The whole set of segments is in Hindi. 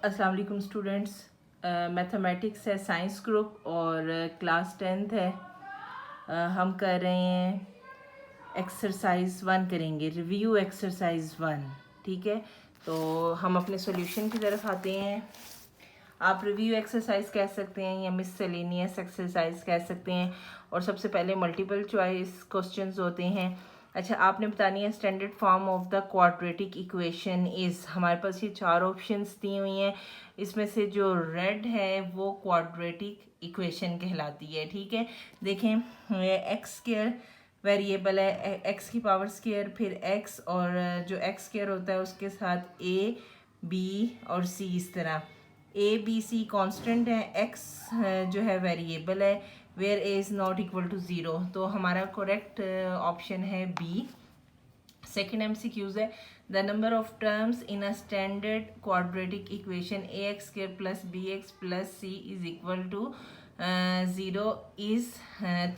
अस्सलाम वालेकुम स्टूडेंट्स। मैथमेटिक्स है साइंस ग्रुप और क्लास 10th है। हम कर रहे हैं एक्सरसाइज 1 करेंगे, रिव्यू एक्सरसाइज 1। ठीक है, तो हम अपने सॉल्यूशन की तरफ आते हैं। आप रिव्यू एक्सरसाइज कह सकते हैं या मिससेलेनियस एक्सरसाइज कह सकते हैं। और सबसे पहले मल्टीपल चॉइस क्वेश्चंस होते हैं। अच्छा, आपने बतानी है standard form of the quadratic equation is. हमारे पास ये 4 ऑप्शंस दी हुई हैं। इसमें से जो रेड है वो क्वाड्रेटिक इक्वेशन कहलाती है। ठीक है, देखें एक्स स्क्वायर वेरिएबल है, एक्स की पावर स्क्वायर, फिर एक्स और जो एक्स स्क्वायर होता है उसके साथ ए बी और सी। इस तरह ए बी सी कॉन्स्टेंट है, एक्स जो है वेरिएबल है, where a is not equal to zero. तो हमारा करेक्ट ऑप्शन है बी। सेकेंड MCQs है the number of terms in a standard quadratic equation a x square plus b x plus c is equal to zero is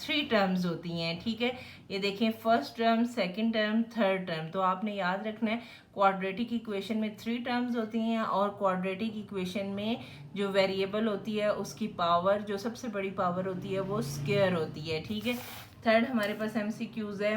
3 terms होती हैं। ठीक है, ये देखें first term, second term, third term. तो आपने याद रखना है क्वाड्रेटिक इक्वेशन में 3 टर्म्स होती हैं और क्वाड्रेटिक इक्वेशन में जो वेरिएबल होती है उसकी पावर, जो सबसे बड़ी पावर होती है वो स्क्वायर होती है। ठीक है, थर्ड हमारे पास MCQs है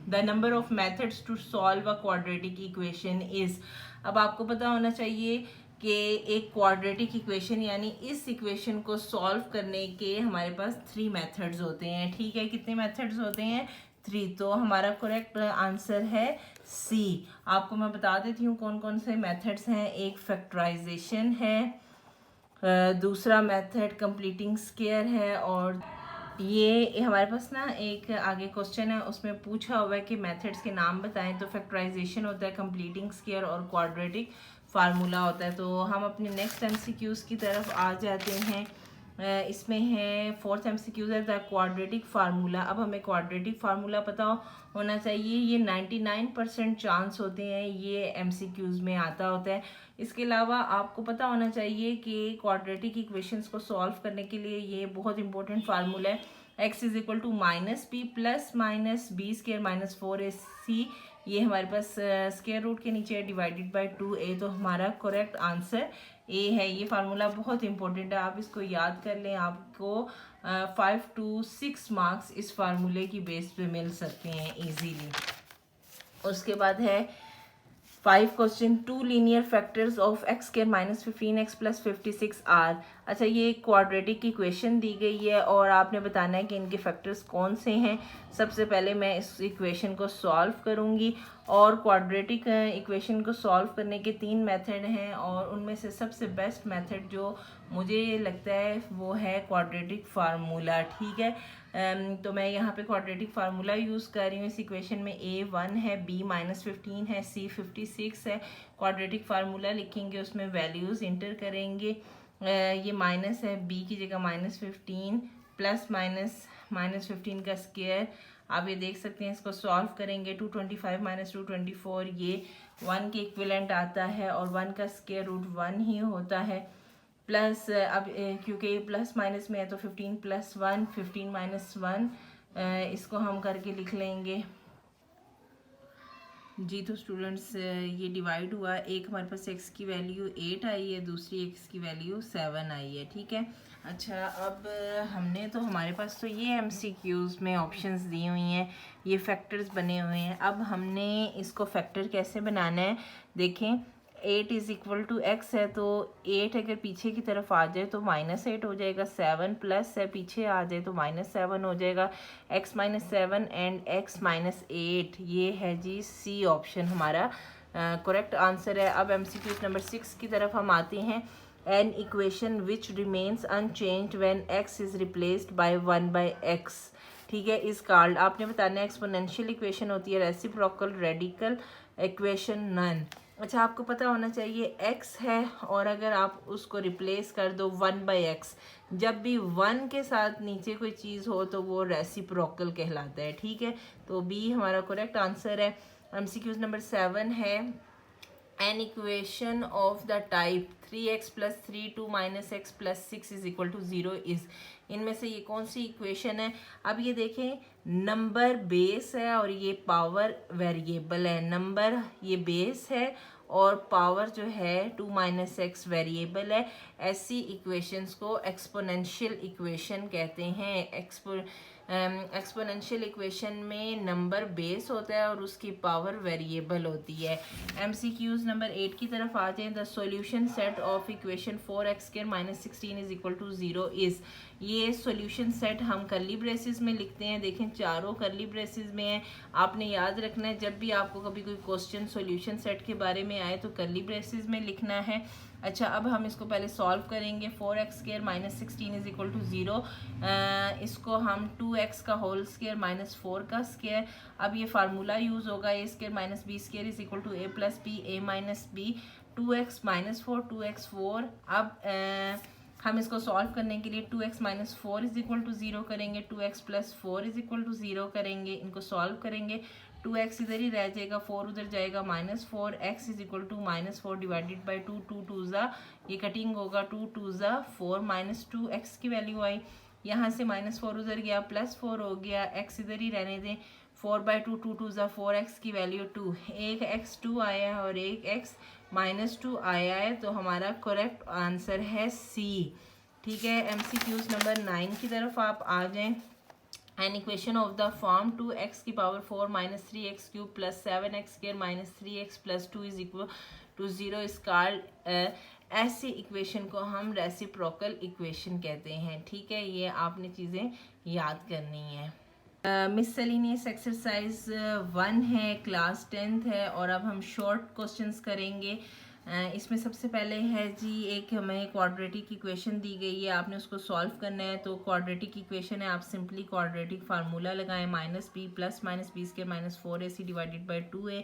the number of methods to solve a quadratic equation is. अब आपको पता होना चाहिए कि एक क्वाड्रेटिक इक्वेशन यानी इस इक्वेशन को सॉल्व करने के हमारे पास 3 मेथड्स होते हैं। ठीक है, कितने मेथड्स होते हैं? 3। तो हमारा करेक्ट आंसर है सी। आपको मैं बता देती हूँ कौन कौन से मेथड्स हैं। एक फैक्टराइजेशन है, दूसरा मेथड कंप्लीटिंग स्क्वायर है, और ये हमारे पास ना एक आगे क्वेश्चन है उसमें पूछा हुआ है कि मेथड्स के नाम बताएं। तो फैक्टराइजेशन होता है, कंप्लीटिंग स्क्वायर और क्वाड्रेटिक फार्मूला होता है। तो हम अपने नेक्स्ट MCQs की तरफ आ जाते हैं। इसमें है फोर्थ MCQs है द क्वाड्रेटिक फार्मूला। अब हमें क्वाड्रेटिक फार्मूला पता होना चाहिए। ये 99% चांस होते हैं ये MCQs में आता होता है। इसके अलावा आपको पता होना चाहिए कि क्वाड्रेटिक इक्वेशंस को सॉल्व करने के लिए ये बहुत इंपॉर्टेंट फार्मूला है, x is equal to -b plus minus b square minus 4ac। ये हमारे पास स्क्वायर रूट के नीचे डिवाइडेड बाय 2a। तो हमारा करेक्ट आंसर ए है। ये फार्मूला बहुत इंपॉर्टेंट है, आप इसको याद कर लें। आपको 5 to 6 मार्क्स इस फार्मूले की बेस पे मिल सकते हैं इजीली। उसके बाद है 5 question, 2 linear factors of x square minus 15x plus 56 are. अच्छा, ये क्वाड्रेटिक की इक्वेशन दी गई है और आपने बताना है कि इनके फैक्टर्स कौन से हैं। सबसे पहले मैं इस इक्वेशन को सॉल्व करूंगी और क्वाड्रेटिक इक्वेशन को सॉल्व करने के 3 मेथड हैं और उनमें से सबसे बेस्ट मेथड जो मुझे लगता है वो है क्वाड्रेटिक फार्मूला। ठीक है, तो मैं यहाँ पे क्वाड्रेटिक फार्मूला यूज़ कर रही हूँ। इस इक्वेशन में A 1 है, B -15 है, C 56 है। क्वाड्रेटिक फार्मूला लिखेंगे, उसमें वैल्यूज़ इंटर करेंगे। ये माइनस है, B की जगह -15 प्लस -15 का स्क्वायर। आप ये देख सकते हैं, इसको सॉल्व करेंगे 225 - 224 ये 1 के इक्विवेलेंट आता है और 1 का स्क्वायर रूट 1 ही होता है। प्लस अब क्योंकि प्लस माइनस में है तो 15 + 1 15 - 1 इसको हम करके लिख लेंगे जी। तो स्टूडेंट्स ये डिवाइड हुआ, एक हमारे पास x की वैल्यू 8 आई है, दूसरी x की वैल्यू 7 आई है। ठीक है, अच्छा अब हमने तो हमारे पास तो ये MCQs में ऑप्शंस दी हुई हैं, ये फैक्टर्स बने हुए हैं। अब हमने इसको फैक्टर कैसे बनाना है देखें। 8 इज इक्वल टू एक्स है, तो 8 अगर पीछे की तरफ आ जाए तो -8 हो जाएगा। 7 प्लस है, पीछे आ जाए तो -7 हो जाएगा। x -7 एंड x -8 ये है जी सी ऑप्शन हमारा करेक्ट आंसर है। अब MCQ नंबर 6 की तरफ हम आते हैं। An equation which remains unchanged when x is replaced by 1/x। ठीक है, इस कॉल्ड, आपने बताना है एक्सपोनेंशियल इक्वेशन होती है, रेसिप्रोकल, रेडिकल इक्वेशन, नन। अच्छा, आपको पता होना चाहिए x है और अगर आप उसको रिप्लेस कर दो 1/x, जब भी 1 के साथ नीचे कोई चीज़ हो तो वो रेसिप्रोकल कहलाता है। ठीक है, तो बी हमारा करेक्ट आंसर है। MCQ नंबर 7 है an equation of the type 3x + 3 2 - x + 6 is equal to 0 is. इनमें से ये कौन सी इक्वेशन है? अब ये देखें, नंबर बेस है और ये पावर वेरिएबल है। नंबर ये बेस है और पावर जो है 2 - x वेरिएबल है। ऐसी इक्वेशंस को एक्सपोनेंशियल इक्वेशन कहते हैं। एक्सपोनेंशियल इक्वेशन में नंबर बेस होता है और उसकी पावर वेरिएबल होती है। MCQs नंबर 8 की तरफ आ जाएं। The solution set of equation 4x² - 16 = 0 is. ये सॉल्यूशन सेट हम कर्ली ब्रेसिस में लिखते हैं। देखें चारों कर्ली ब्रेसिस में है। आपने याद रखना है जब भी आपको कभी कोई क्वेश्चन सॉल्यूशन सेट के बारे में आए तो कर्ली ब्रेसिस में लिखना है। अच्छा, अब हम इसको पहले सॉल्व करेंगे। 4x² - 16 = 0। इसको हम 2x का होल स्क्वायर माइनस 4 का स्क्वायर। अब ये फार्मूला यूज़ होगा a² - b² = a + b a - b 2x - 4 2x 4। अब हम इसको सॉल्व करने के लिए 2x - 4 = 0 करेंगे, 2x + 4 = 0 करेंगे। इनको सॉल्व करेंगे, 2x इधर ही रह जाएगा, 4 उधर जाएगा, -4 x = -4 डिवाइडेड बाई 2 2 2 ये कटिंग होगा, 2 2 4 -2 x की वैल्यू आई। यहाँ से -4 उधर गया, +4 हो गया, x इधर ही रहने दें, 4/2 2 2 4 x की वैल्यू 2। एक x 2 आया है और एक x -2 आया है, तो हमारा करेक्ट आंसर है C। ठीक है, MCQs नंबर 9 की तरफ आप आ जाएं। An equation of the form 2x की power 4 - 3x³ + 7x² - 3x + 2 = 0 is called. ऐसी इक्वेशन को हम रेसिप्रोकल इक्वेशन कहते हैं। ठीक है, ये आपने चीज़ें याद करनी है। मिससेलेनियस एक्सरसाइज 1 है, क्लास 10th है और अब हम शॉर्ट क्वेश्चंस करेंगे। इसमें सबसे पहले है जी, एक हमें क्वाड्रेटिक इक्वेशन दी गई है, आपने उसको सॉल्व करना है। तो क्वाड्रेटिक इक्वेशन है, आप सिंपली क्वाड्रेटिक फार्मूला लगाएं, -b + -b² - 4ac divided by 2a।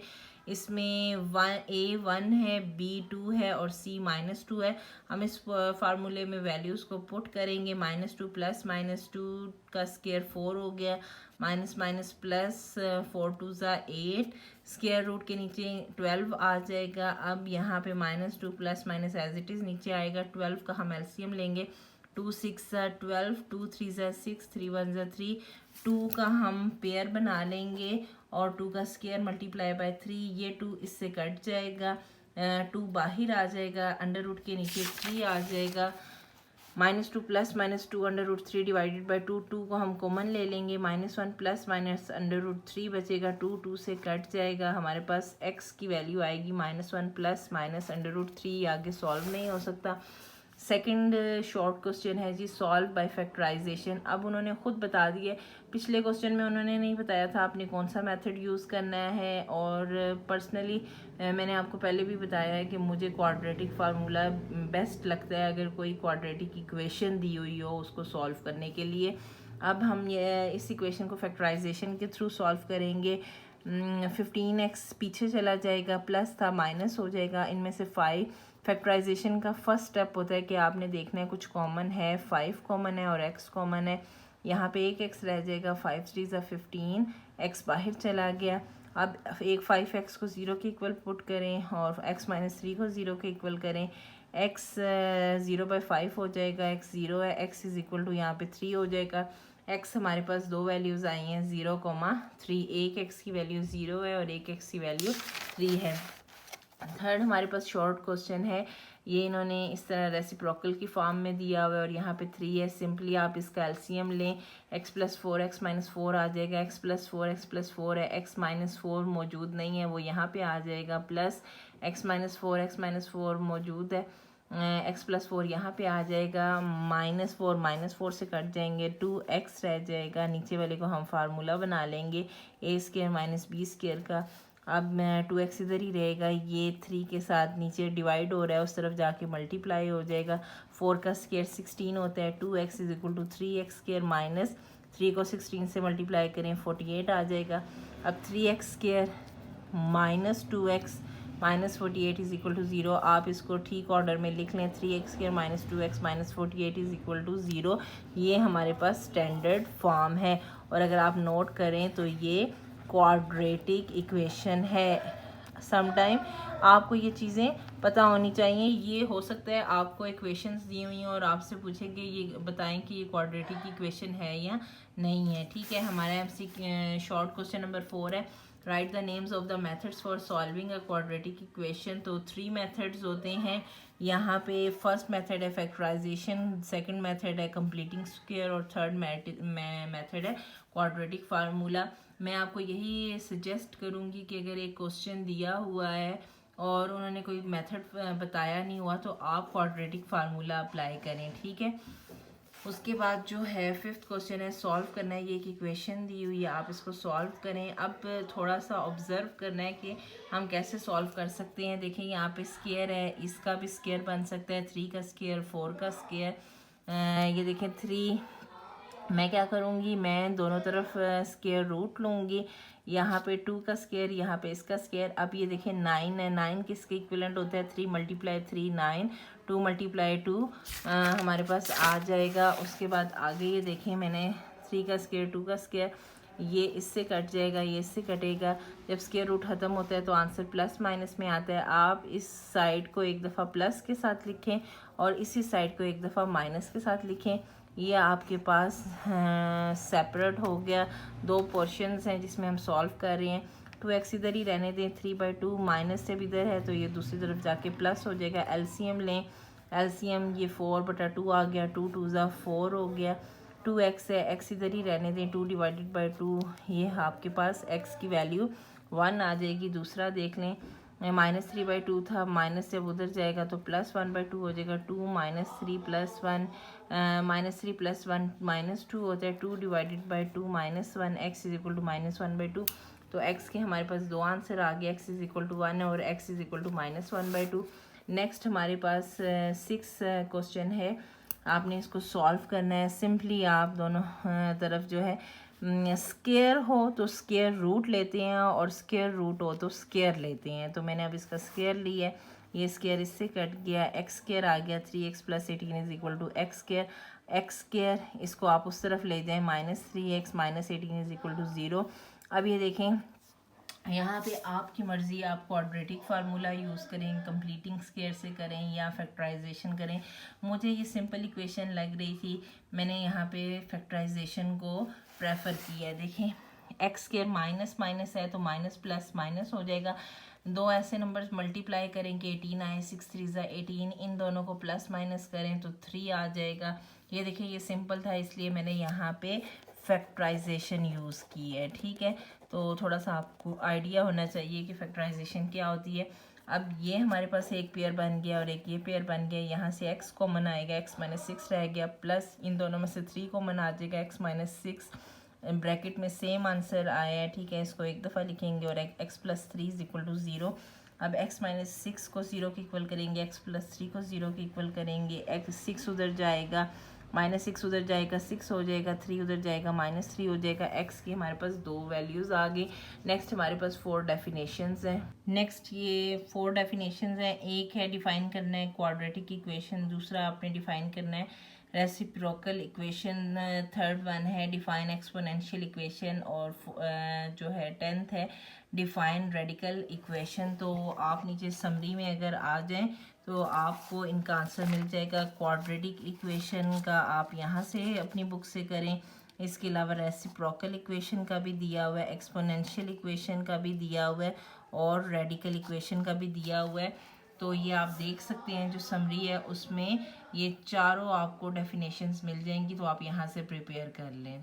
इसमें a1 है, b2 है और c -2 है। हम इस फार्मूले में वैल्यूज़ को पुट करेंगे। -2 + -2 का स्क्वायर 4 हो गया, minus minus plus 4 2 8, square root के नीचे 12 आ जाएगा। अब यहाँ पे -2 plus minus as it is नीचे आएगा। 12 का हम एलसीएम लेंगे, 2 6 12, 2 3 6, 3 1 3। 2 का हम पेयर बना लेंगे और 2 का स्क्वायर मल्टीप्लाई बाय 3, ये 2 इससे कट जाएगा, 2 बाहर आ जाएगा, अंडर रूट के नीचे 3 आ जाएगा। -2 + -2 √3 डिवाइडेड बाई 2, 2 को हम कॉमन ले लेंगे, -1 + -√3 बचेगा, 2 2 से कट जाएगा, हमारे पास x की वैल्यू आएगी -1 + -√3। आगे सॉल्व नहीं हो सकता। सेकंड शॉर्ट क्वेश्चन है जी, सॉल्व बाय फैक्टराइजेशन। अब उन्होंने खुद बता दिया, पिछले क्वेश्चन में उन्होंने नहीं बताया था आपने कौन सा मेथड यूज़ करना है। और पर्सनली मैंने आपको पहले भी बताया है कि मुझे क्वाड्रेटिक फार्मूला बेस्ट लगता है अगर कोई क्वाड्रेटिक इक्वेशन दी हुई हो उसको सॉल्व करने के लिए। अब हम ये इस इक्वेशन को फैक्टराइजेशन के थ्रू सॉल्व करेंगे। 15x पीछे चला जाएगा, प्लस था माइनस हो जाएगा, इनमें से 5। फैक्टराइजेशन का फर्स्ट स्टेप होता है कि आपने देखना है कुछ कॉमन है, 5 कॉमन है और x कॉमन है। यहाँ पे एक x रह जाएगा, 5 3 15, x बाहर चला गया। अब एक 5x को 0 के इक्वल पुट करें और x - 3 को 0 के इक्वल करें, x 0/5 हो जाएगा, x 0 है, x = यहाँ पे 3 हो जाएगा। x हमारे पास दो वैल्यूज़ आई हैं, 0,3। एक x की वैल्यू 0 है और एक x की वैल्यू 3 है। थर्ड हमारे पास शॉर्ट क्वेश्चन है, ये इन्होंने इस तरह रेसिप्रोकल की फॉर्म में दिया हुआ है और यहाँ पे 3 है। सिंपली आप इसका एलसीएम लें, x + 4 x - 4 आ जाएगा, x + 4 x + 4 है, x - 4 मौजूद नहीं है वो यहाँ पे आ जाएगा, प्लस x - 4 x - 4 मौजूद है, x + 4 यहाँ पे आ जाएगा, -4 -4 से कट जाएंगे, 2x रह जाएगा। नीचे वाले को हम फार्मूला बना लेंगे a² - b² का। अब 2x इधर ही रहेगा, ये 3 के साथ नीचे डिवाइड हो रहा है, उस तरफ जाके मल्टीप्लाई हो जाएगा। 4 का स्क्वायर 16 होता है, 2x = 3x² माइनस 3 को 16 से मल्टीप्लाई करें 48 आ जाएगा। अब 3x² - 2x - 48 = 0। आप इसको ठीक ऑर्डर में लिख लें, 3x² - 2x - 48 = 0। ये हमारे पास स्टैंडर्ड फॉर्म है और अगर आप नोट करें तो ये क्वाड्रेटिक इक्वेशन है। समटाइम आपको ये चीज़ें पता होनी चाहिए। ये हो सकता है आपको इक्वेशंस दी हुई हैं और आपसे पूछेंगे ये बताएं कि ये क्वाड्रेटिक इक्वेशन है या नहीं है। ठीक है, हमारा एमसी शॉर्ट क्वेश्चन नंबर 4 है, right the names of the methods for solving a quadratic equation. तो 3 मेथड्स होते हैं यहाँ पे। फर्स्ट मेथड है फैक्टराइजेशन, सेकंड मेथड है कंप्लीटिंग स्क्वायर और थर्ड मेथड है क्वाड्रेटिक फार्मूला। मैं आपको यही सजेस्ट करूँगी कि अगर एक क्वेश्चन दिया हुआ है और उन्होंने कोई मेथड बताया नहीं हुआ तो आप क्वाड्रेटिक फार्मूला अप्लाई करें, ठीक है। उसके बाद जो है फिफ्थ क्वेश्चन है सॉल्व करना है। ये एक इक्वेशन दी हुई है, आप इसको सॉल्व करें। अब थोड़ा सा ऑब्जर्व करना है कि हम कैसे सॉल्व कर सकते हैं। देखें यहाँ पे स्क्वायर है, इसका भी स्क्वायर बन सकता है, 3 का स्क्वायर, 4 का स्क्वायर। ये देखें 3, मैं क्या करूँगी, मैं दोनों तरफ स्क्वायर रूट लूँगी। यहाँ पे 2 का स्क्वायर, यहाँ पे इसका स्क्वायर। अब ये देखें 9 है, 9 किसके इक्विवेलेंट होता है, 3 × 3 9, 2 × 2 हमारे पास आ जाएगा। उसके बाद आगे ये देखें मैंने 3 का स्क्वायर, 2 का स्क्वायर, ये इससे कट जाएगा, ये इससे कटेगा। जब स्क्वायर रूट ख़त्म होता है तो आंसर प्लस माइनस में आता है। आप इस साइड को एक दफ़ा प्लस के साथ लिखें और इसी साइड को एक दफ़ा माइनस के साथ लिखें। ये आपके पास सेपरेट हो गया। 2 पोर्शंस हैं जिसमें हम सॉल्व कर रहे हैं। 2x इधर ही रहने दें, 3/2 माइनस से भी इधर है तो ये दूसरी तरफ जाके प्लस हो जाएगा। एलसीएम लें, एलसीएम ये 4/2 आ गया, 2 2 ज़ा 4 हो गया। 2x है, x इधर ही रहने दें, 2/2 ये आपके पास x की वैल्यू 1 आ जाएगी। दूसरा देख लें, -3/2 था, माइनस से उधर जाएगा तो +1/2 हो जाएगा। 2 -3 + 1 -3 + 1 -2 होता है। 2/2 -1 x = -1/2। तो x के हमारे पास 2 आंसर आ गए, x = 1 और x = -1/2। नेक्स्ट हमारे पास 6 क्वेश्चन है, आपने इसको सॉल्व करना है। सिंपली आप दोनों तरफ जो है स्क्वायर हो तो स्क्वायर रूट लेते हैं और स्क्वायर रूट हो तो स्क्वायर लेते हैं। तो मैंने अब इसका स्क्वायर लिया है, ये स्क्वायर इससे कट गया, एक्स स्क्वायर आ गया। 3x + 18 = x square. X square इसको आप उस तरफ ले जाएं, -3x - 18 = 0। अब ये देखें यहाँ पे आपकी मर्ज़ी, आप क्वाड्रेटिक फार्मूला यूज़ करें, कंप्लीटिंग स्क्वायर से करें या फैक्टराइजेशन करें। मुझे ये सिंपल इक्वेशन लग रही थी, मैंने यहाँ पे फैक्टराइजेशन को प्रेफर किया है। देखें एक्स स्क्वायर माइनस माइनस है तो माइनस प्लस माइनस हो जाएगा। 2 ऐसे नंबर्स मल्टीप्लाई करेंगे, 18 आए, 6 3 ज़ा 18, इन दोनों को प्लस माइनस करें तो 3 आ जाएगा। ये देखिए ये सिंपल था इसलिए मैंने यहाँ पे फैक्टराइजेशन यूज़ की है, ठीक है। तो थोड़ा सा आपको आइडिया होना चाहिए कि फैक्टराइजेशन क्या होती है। अब ये हमारे पास एक पेयर बन गया और एक ये पेयर बन गया। यहाँ से x कॉमन आएगा, x - 6 रह गया, प्लस इन दोनों में से 3 कॉमन आ जाएगा, x - 6 ब्रैकेट में सेम आंसर आया है, ठीक है। इसको एक दफ़ा लिखेंगे और x + 3 = 0। अब x - 6 को 0 के इक्वल करेंगे, x + 3 को 0 के इक्वल करेंगे। x 6 उधर जाएगा, -6 उधर जाएगा, 6 हो जाएगा, 3 उधर जाएगा, -3 हो जाएगा। x की हमारे पास 2 वैल्यूज़ आ गई। नेक्स्ट हमारे पास 4 डेफिनेशंस हैं। नेक्स्ट ये 4 डेफिनेशंस हैं। एक है डिफ़ाइन करना है क्वाड्रेटिक इक्वेशन, दूसरा आपने डिफ़ाइन करना है रेसिप्रोकल इक्वेशन, थर्ड वन है डिफ़ाइन एक्सपोनेंशियल इक्वेशन और जो है 10th है डिफ़ाइन रेडिकल इक्वेशन। तो आप नीचे समरी में अगर आ जाएं तो आपको इनका आंसर मिल जाएगा। क्वाड्रेटिक इक्वेशन का आप यहाँ से अपनी बुक से करें। इसके अलावा रेसिप्रोकल इक्वेशन का भी दिया हुआ है, एक्सपोनेंशियल इक्वेशन का भी दिया हुआ है और रेडिकल इक्वेशन का भी दिया हुआ है। तो ये आप देख सकते हैं जो समरी है उसमें ये चारों आपको डेफिनेशंस मिल जाएंगी, तो आप यहाँ से प्रिपेयर कर लें।